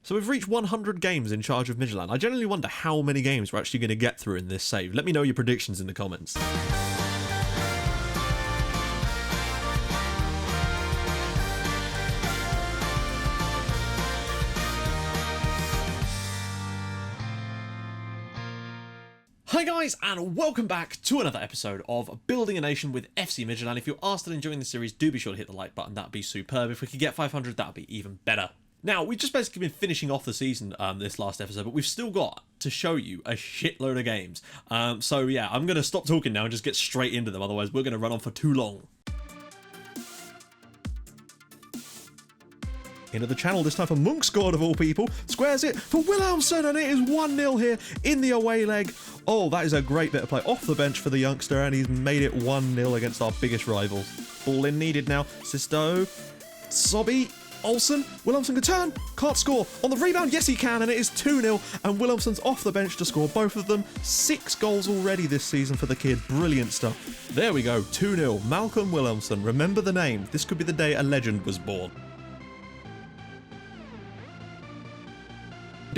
So we've reached 100 games in charge of Midtjylland. I generally wonder how many games we're actually going to get through in this save. Let me know your predictions in the comments. Hi guys, and welcome back to another episode of Building a Nation with FC Midtjylland. If you are still enjoying the series, do be sure to hit the like button. That'd be superb. If we could get 500, that'd be even better. Now, we've just basically been finishing off the season this last episode, but we've still got to show you a shitload of games. So yeah, I'm going to stop talking now and just get straight into them, otherwise we're going to run on for too long. Into the channel this time for Munksgaard of all people. Squares it for Wilhelmsson, and it is 1-0 here in the away leg. Oh, that is a great bit of play off the bench for the youngster, and he's made it 1-0 against our biggest rivals. Ball in needed now. Sisto, Sobby, Olsen, Wilhelmsson can turn, can't score. On the rebound, yes he can, and it is 2-0, and Wilhelmsson's off the bench to score both of them. 6 goals already this season for the kid. Brilliant stuff. There we go, 2-0. Malcolm Wilhelmsson. Remember the name. This could be the day a legend was born.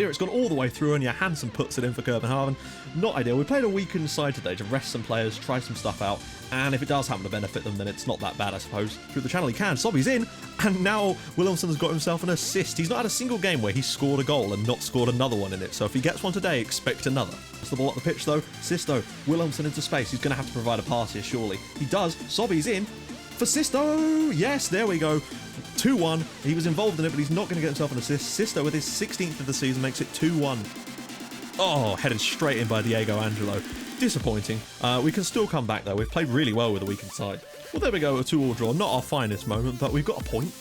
It's gone all the way through, and Johansson puts it in for Copenhagen. Not ideal. We played a weakened side today to rest some players, try some stuff out, and if it does happen to benefit them, then it's not that bad, I suppose. Through the channel he can. Sobby's in, and now Wilhelmsson's got himself an assist. He's not had a single game where he's scored a goal and not scored another one in it, so if he gets one today, expect another. That's the ball up the pitch though. Sisto, Wilhelmsson into space. He's going to have to provide a pass here, surely. He does. Sobby's in for Sisto. Yes, there we go. 2-1. He was involved in it, but he's not going to get himself an assist. Sisto, with his 16th of the season, makes it 2-1. Oh, headed straight in by Diego Angelo. Disappointing. We can still come back, though. We've played really well with the weakened side. Well, there we go, a 2-2 draw. Not our finest moment, but we've got a point.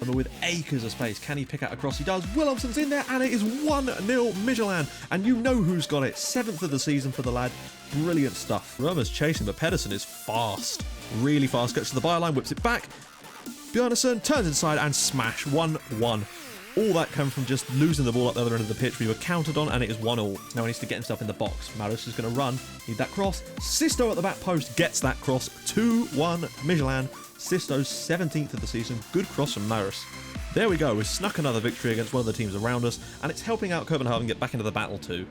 And with acres of space, can he pick out a cross? He does. Wilhelmsson's in there, and it is 1-0 Midtjylland. And you know who's got it. 7th of the season for the lad. Brilliant stuff. Römer's chasing, but Pedersen is fast. Really fast. Gets to the byline, whips it back. Bjarnason turns inside and smash. 1-1. All that came from just losing the ball at the other end of the pitch. We were countered on, and it is 1-1. Now he needs to get himself in the box. Maris is going to run. Need that cross. Sisto at the back post gets that cross. 2-1 Midtjylland. Sisto's 17th of the season. Good cross from Maris. There we go. We've snuck another victory against one of the teams around us, and it's helping out Copenhagen get back into the battle too.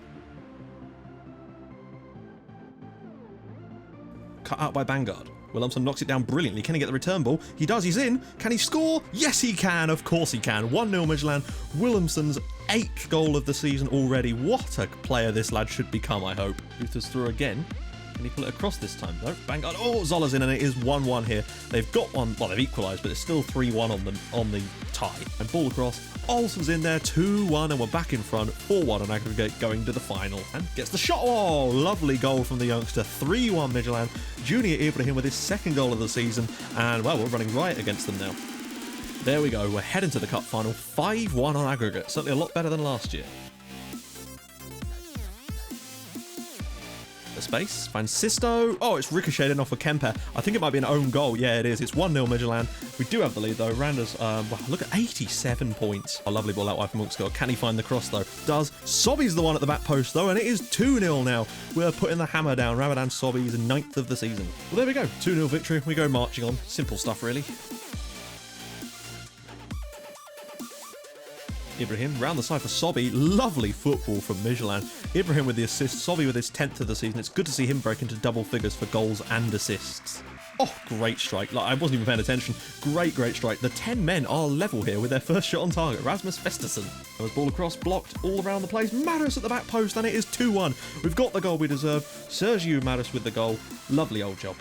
Cut out by Vanguard. Wilhelmsson knocks it down brilliantly. Can he get the return ball? He does. He's in. Can he score? Yes, he can. Of course he can. 1-0 Midtjylland. Wilhelmsson's 8th goal of the season already. What a player this lad should become, I hope. Luther's through again. Can he pull it across this time? No. Vanguard. Oh, Zola's in, and it is 1-1 here. They've got one. Well, they've equalised, but it's still 3-1 on the tie. And ball across. Olsen's in there. 2-1, and we're back in front. 4-1 on aggregate, going to the final. And gets the shot. Oh, lovely goal from the youngster. 3-1 Midtjylland. Junior Ibrahim with his 2nd goal of the season. And, well, we're running right against them now. There we go. We're heading to the cup final. 5-1 on aggregate. Certainly a lot better than last year. Space, finds Sisto. Oh, it's ricocheted off of Kemper. I think it might be an own goal. Yeah, it is. It's 1-0 Midtjylland. We do have the lead though. Randers, wow, look at 87 points. A lovely ball out wide from Munksgaard. Can he find the cross though? Does. Sobby's the one at the back post though, and it is 2-0 now. We're putting the hammer down. Ramadan Sobby's 9th of the season. Well, there we go. 2-0 victory. We go marching on. Simple stuff, really. Ibrahim round the side for Sobby. Lovely football from Midtjylland. Ibrahim with the assist. Sobby with his 10th of the season. It's good to see him break into double figures for goals and assists. Oh, great strike. Like, I wasn't even paying attention. Great strike. The 10 men are level here with their first shot on target. Rasmus Vestesen. There was ball across, blocked all around the place. Maris at the back post, and it is 2-1. We've got the goal we deserve. Sergio Maris with the goal. Lovely old job.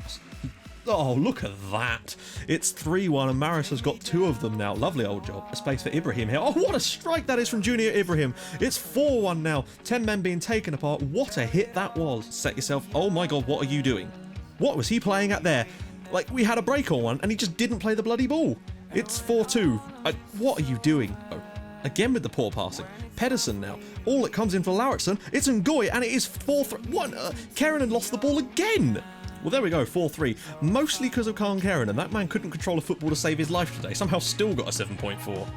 Oh, look at that. It's 3-1, and Maris has got 2 of them now. Lovely old job. A space for Ibrahim here. Oh, what a strike that is from Junior Ibrahim. It's 4-1 now. 10 men being taken apart. What a hit that was. Set yourself. Oh my God, what are you doing? What was he playing at there? Like, we had a break on one, and he just didn't play the bloody ball. It's 4-2. What are you doing? Oh, again with the poor passing. Pedersen now. All that comes in for Lauritsen. It's Ngoy, and it is 4-3. Karen had lost the ball again. Well, there we go, 4-3. Mostly because of Khan Karen, and that man couldn't control a football to save his life today. Somehow still got a 7.4.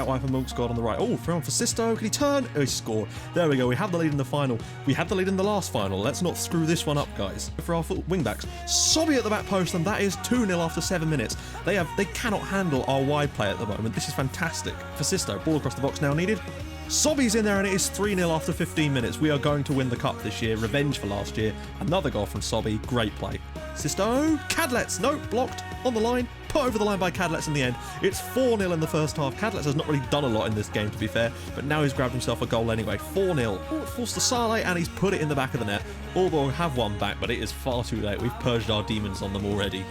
Out wide for Munksgaard on the right. Oh, throw on for Sisto. Can he turn? Oh, he scored. There we go. We have the lead in the final. We had the lead in the last final. Let's not screw this one up, guys. For our wing-backs, Sobby at the back post, and that is 2-0 after 7 minutes. They cannot handle our wide play at the moment. This is fantastic. For Sisto, ball across the box now needed. Sobby's in there, and it is 3-0 after 15 minutes. We are going to win the cup this year. Revenge for last year. Another goal from Sobby. Great play. Sisto. Cadlets. No, blocked. On the line. Put over the line by Cadlets in the end. It's 4-0 in the first half. Cadlets has not really done a lot in this game, to be fair, but now he's grabbed himself a goal anyway. 4-0. Oh, it falls to Saleh, and he's put it in the back of the net. Aalborg have one back, but it is far too late. We've purged our demons on them already.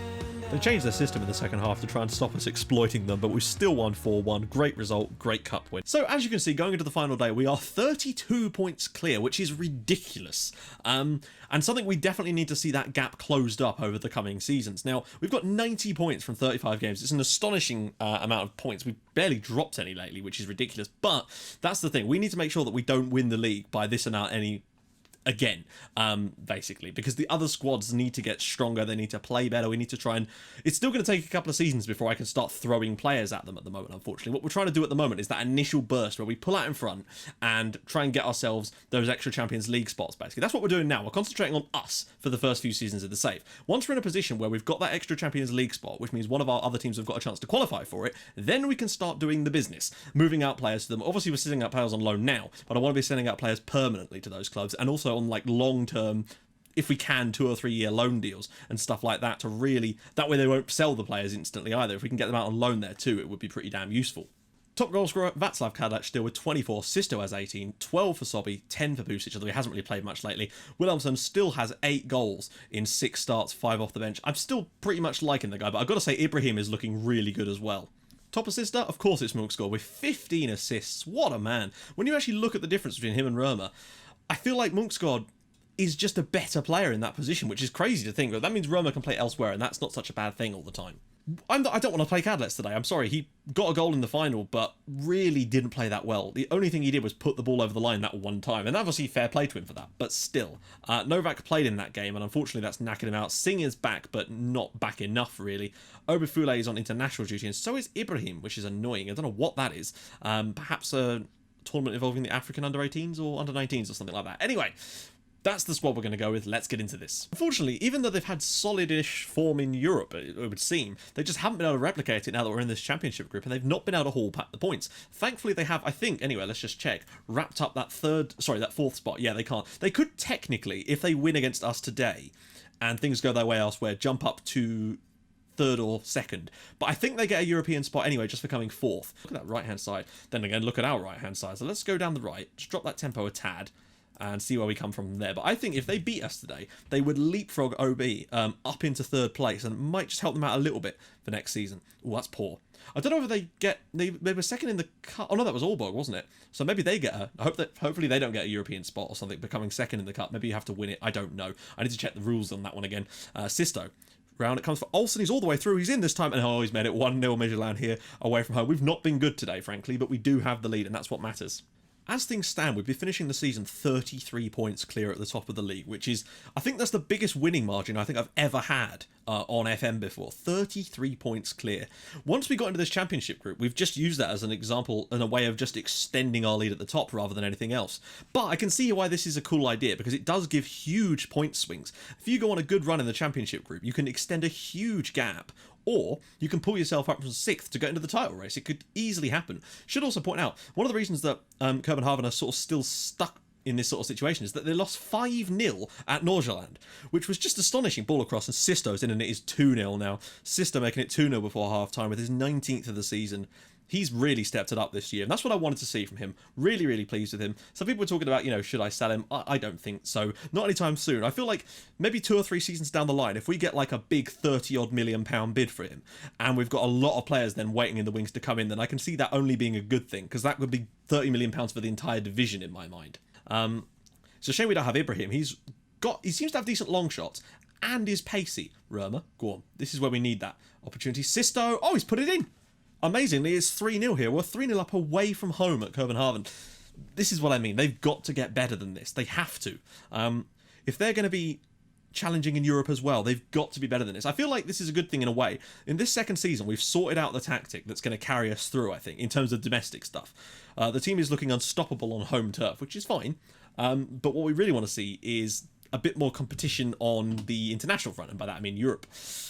They changed their system in the second half to try and stop us exploiting them, but we still won 4-1. Great result, great cup win. So as you can see, going into the final day, we are 32 points clear, which is ridiculous. And something we definitely need to see that gap closed up over the coming seasons. Now, we've got 90 points from 35 games. It's an astonishing amount of points. We've barely dropped any lately, which is ridiculous. But that's the thing. We need to make sure that we don't win the league by this amount again, basically, because the other squads need to get stronger. They need to play better. We need to try and... It's still going to take a couple of seasons before I can start throwing players at them at the moment, unfortunately. What we're trying to do at the moment is that initial burst where we pull out in front and try and get ourselves those extra Champions League spots, basically. That's what we're doing now. We're concentrating on us for the first few seasons of the save. Once we're in a position where we've got that extra Champions League spot, which means one of our other teams have got a chance to qualify for it, then we can start doing the business, moving out players to them. Obviously, we're sending out players on loan now, but I want to be sending out players permanently to those clubs, and also on like long-term, if we can, 2 or 3 year loan deals and stuff like that, to really, that way they won't sell the players instantly either. If we can get them out on loan there too, it would be pretty damn useful. Top goal scorer, Václav Kadlec still with 24, Sisto has 18, 12 for Sobby, 10 for Pusic, although he hasn't really played much lately. Wilhelmsson still has 8 goals in 6 starts, 5 off the bench. I'm still pretty much liking the guy, but I've got to say Ibrahim is looking really good as well. Top assister, of course it's Munksgaard with 15 assists. What a man. When you actually look at the difference between him and Römer, I feel like Munksgaard is just a better player in that position, which is crazy to think. But that means Römer can play elsewhere, and that's not such a bad thing all the time. I don't want to play Cadlets today. I'm sorry. He got a goal in the final, but really didn't play that well. The only thing he did was put the ball over the line that one time, and obviously fair play to him for that. But still, Novak played in that game, and unfortunately that's knackered him out. Singh is back, but not back enough, really. Obafule is on international duty, and so is Ibrahim, which is annoying. I don't know what that is. Perhaps a tournament involving the African under-18s or under-19s or something like that. Anyway, that's the squad we're going to go with. Let's get into this. Unfortunately, even though they've had solid-ish form in Europe, it would seem, they just haven't been able to replicate it now that we're in this championship group, and they've not been able to haul back the points. Thankfully, they have, I think, anyway, let's just check, wrapped up that that fourth spot. Yeah, they can't. They could technically, if they win against us today, and things go their way elsewhere, jump up to 3rd or 2nd. But I think they get a European spot anyway, just for coming 4th. Look at that right-hand side. Then again, look at our right-hand side. So let's go down the right, just drop that tempo a tad, and see where we come from there. But I think if they beat us today, they would leapfrog OB up into 3rd place, and it might just help them out a little bit for next season. Oh, that's poor. I don't know if they were 2nd in the cup. Oh no, that was Aalborg, wasn't it? So maybe they get hopefully they don't get a European spot or something, becoming 2nd in the cup. Maybe you have to win it. I don't know. I need to check the rules on that one again. Sisto. Round it comes for Olsen. He's all the way through. He's in this time, and he's made it 1-0 Midtjylland here away from home. We've not been good today, frankly, but we do have the lead, and that's what matters. As things stand, we'd be finishing the season 33 points clear at the top of the league, which is, I think that's the biggest winning margin I think I've ever had on FM before. 33 points clear. Once we got into this championship group, we've just used that as an example and a way of just extending our lead at the top rather than anything else. But I can see why this is a cool idea, because it does give huge point swings. If you go on a good run in the championship group, you can extend a huge gap, or you can pull yourself up from 6th to get into the title race. It could easily happen. Should also point out, one of the reasons that Copenhagen are sort of still stuck in this sort of situation is that they lost 5-0 at Nordsjælland, which was just astonishing. Ball across, and Sisto's in, and it is 2-0 now. Sisto making it 2-0 before half-time with his 19th of the season. He's really stepped it up this year, and that's what I wanted to see from him. Really, really pleased with him. Some people were talking about, should I sell him? I don't think so. Not anytime soon. I feel like maybe 2 or 3 seasons down the line, if we get like a big 30-odd million pound bid for him, and we've got a lot of players then waiting in the wings to come in, then I can see that only being a good thing, because that would be 30 million pounds for the entire division in my mind. It's a shame we don't have Ibrahim. He seems to have decent long shots, and is pacey. Römer, go on. This is where we need that opportunity. Sisto, he's put it in. Amazingly, it's 3-0 here. We're 3-0 up away from home at Copenhagen. This is what I mean. They've got to get better than this. They have to. If they're going to be challenging in Europe as well. They've got to be better than this. I feel like this is a good thing in a way. In this second season, we've sorted out the tactic that's going to carry us through, I think, in terms of domestic stuff. The team is looking unstoppable on home turf, which is fine. But what we really want to see is a bit more competition on the international front, and by that I mean Europe.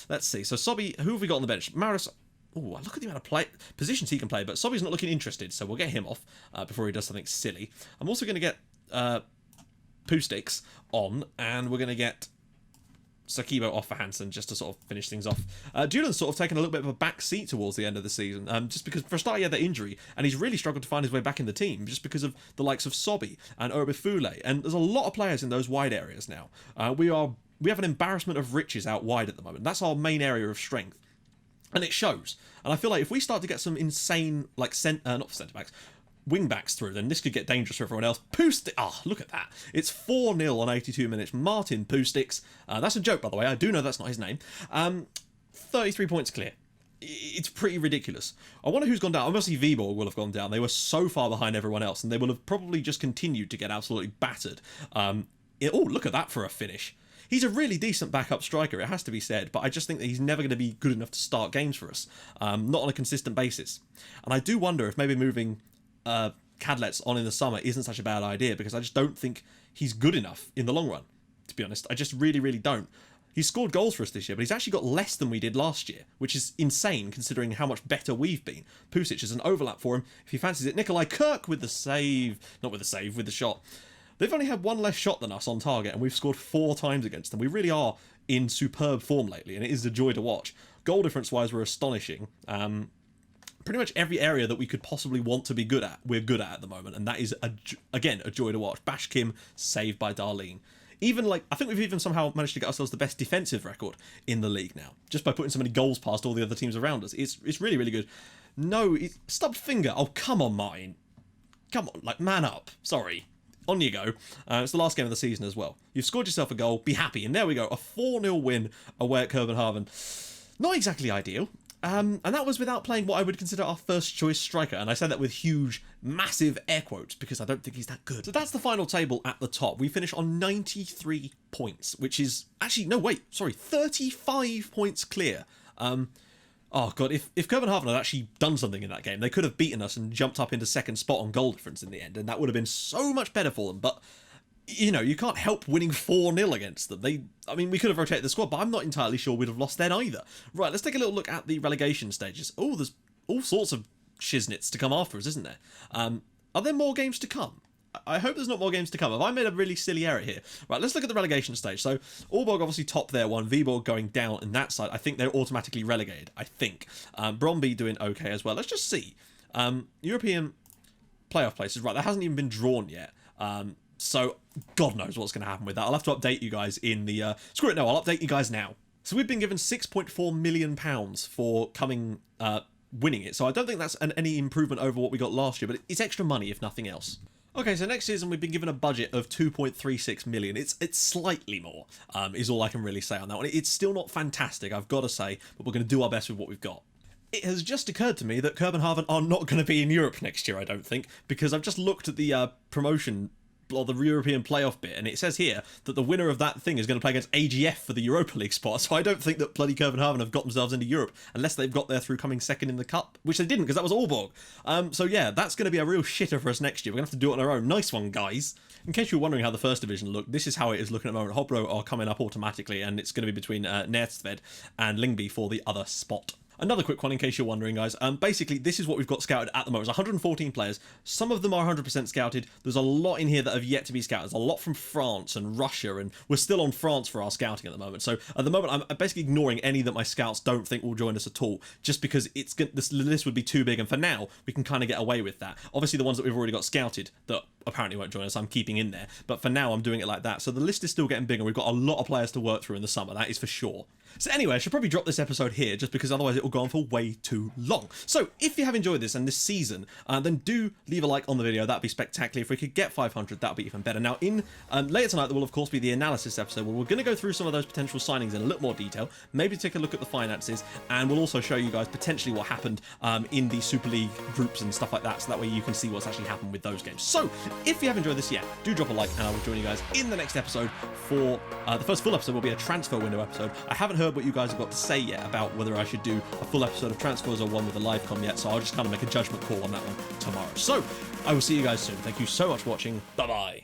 Let's see. So Sobby, who have we got on the bench? Maris. Oh, look at the amount of positions he can play, but Sobby's not looking interested, so we'll get him off before he does something silly. I'm also going to get Pustix on, and we're going to get Sakibo off for Hansen just to sort of finish things off. Julian's sort of taken a little bit of a back seat towards the end of the season, just because for a start he had that injury, and he's really struggled to find his way back in the team, just because of the likes of Sobby and Orbifule, and there's a lot of players in those wide areas now. We have an embarrassment of riches out wide at the moment. That's our main area of strength. And it shows. And I feel like if we start to get some insane, like, not centre-backs, wing-backs through, then this could get dangerous for everyone else. Pustix, look at that. It's 4-0 on 82 minutes. Martin Pustix. That's a joke, by the way. I do know that's not his name. 33 points clear. It's pretty ridiculous. I wonder who's gone down. Obviously, Viborg will have gone down. They were so far behind everyone else, and they will have probably just continued to get absolutely battered. Look at that for a finish. He's a really decent backup striker, it has to be said, but I just think that he's never going to be good enough to start games for us, not on a consistent basis. And I do wonder if maybe moving Cadlets on in the summer isn't such a bad idea, because I just don't think he's good enough in the long run, to be honest. I just really, really don't. He's scored goals for us this year, but he's actually got less than we did last year, which is insane considering how much better we've been. Pustix is an overlap for him if he fancies it. Nikolai Kirk with the save. Not with the save, with the shot. They've only had one less shot than us on target, and we've scored 4 times against them. We really are in superb form lately, and it is a joy to watch. Goal difference-wise, we're astonishing. Pretty much every area that we could possibly want to be good at, we're good at the moment, and that is, again, a joy to watch. Bash Kim, saved by Darlene. I think we've even somehow managed to get ourselves the best defensive record in the league now, just by putting so many goals past all the other teams around us. It's really, really good. No, stubbed finger. Oh, come on, Martin. Come on, man up. Sorry. On you go. It's the last game of the season as well. You've scored yourself a goal. Be happy. And there we go. A 4-0 win away at Copenhagen. Not exactly ideal. And that was without playing what I would consider our first choice striker. And I say that with huge, massive air quotes because I don't think he's that good. So that's the final table at the top. We finish on 93 points, which is actually, no, wait, sorry, 35 points clear. Oh god, if Copenhagen had actually done something in that game, they could have beaten us and jumped up into second spot on goal difference in the end, and that would have been so much better for them. But, you know, you can't help winning 4-0 against them. We could have rotated the squad, but I'm not entirely sure we'd have lost then either. Right, let's take a little look at the relegation stages. Oh, there's all sorts of shiznits to come after us, isn't there? Are there more games to come? I hope there's not more games to come. Have I made a really silly error here? Right, let's look at the relegation stage. So, Aalborg obviously top there, one. Viborg going down in that side. I think they're automatically relegated, I think. Brøndby doing okay as well. Let's just see. European playoff places. Right, that hasn't even been drawn yet. So, God knows what's going to happen with that. I'll have to update you guys in the... Screw it, no, I'll update you guys now. So, we've been given £6.4 million for coming... winning it. So, I don't think that's any improvement over what we got last year, but it's extra money, if nothing else. Okay, so next season we've been given a budget of 2.36 million. It's slightly more, is all I can really say on that one. It's still not fantastic, I've got to say, but we're going to do our best with what we've got. It has just occurred to me that Copenhagen are not going to be in Europe next year, I don't think, because I've just looked at the promotion or the European playoff bit, and it says here that the winner of that thing is going to play against AGF for the Europa League spot, so I don't think that bloody Copenhagen have got themselves into Europe, unless they've got there through coming second in the cup, which they didn't, because that was Aalborg. So yeah, that's going to be a real shitter for us next year. We're going to have to do it on our own. Nice one, guys. In case you were wondering how the first division looked, this is how it is looking at the moment. Hobro are coming up automatically, and it's going to be between Næstved and Lyngby for the other spot. Another quick one in case you're wondering, guys. Basically, this is what we've got scouted at the moment. It's 114 players. Some of them are 100% scouted. There's a lot in here that have yet to be scouted. There's a lot from France and Russia, and we're still on France for our scouting at the moment. So at the moment, I'm basically ignoring any that my scouts don't think will join us at all, just because this list would be too big, and for now, we can kind of get away with that. Obviously, the ones that we've already got scouted that apparently won't join us, I'm keeping in there. But for now, I'm doing it like that. So the list is still getting bigger. We've got a lot of players to work through in the summer, that is for sure. So anyway, I should probably drop this episode here, just because otherwise it will will go on for way too long. So if you have enjoyed this and this season, then do leave a like on the video. That'd be spectacular. If we could get 500, that'd be even better. Now, in later tonight, there will of course be the analysis episode where we're going to go through some of those potential signings in a little more detail, maybe take a look at the finances, and we'll also show you guys potentially what happened in the Super League groups and stuff like that, so that way you can see what's actually happened with those games. So if you have enjoyed this yet, do drop a like, and I will join you guys in the next episode for the first full episode will be a transfer window episode. I haven't heard what you guys have got to say yet about whether I should do a full episode of transfers or one with a live com yet, so I'll just kind of make a judgment call on that one tomorrow. So I will see you guys soon. Thank you so much for watching. Bye bye.